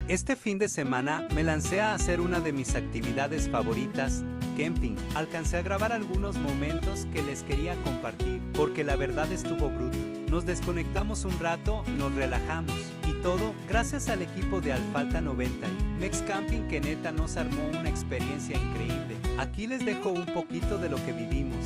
Este fin de semana me lancé a hacer una de mis actividades favoritas, camping. Alcancé a grabar algunos momentos que les quería compartir, porque la verdad estuvo bruto. Nos desconectamos un rato, nos relajamos, y todo gracias al equipo de Alfalta 90 y Mex Camping, que neta nos armó una experiencia increíble. Aquí les dejo un poquito de lo que vivimos.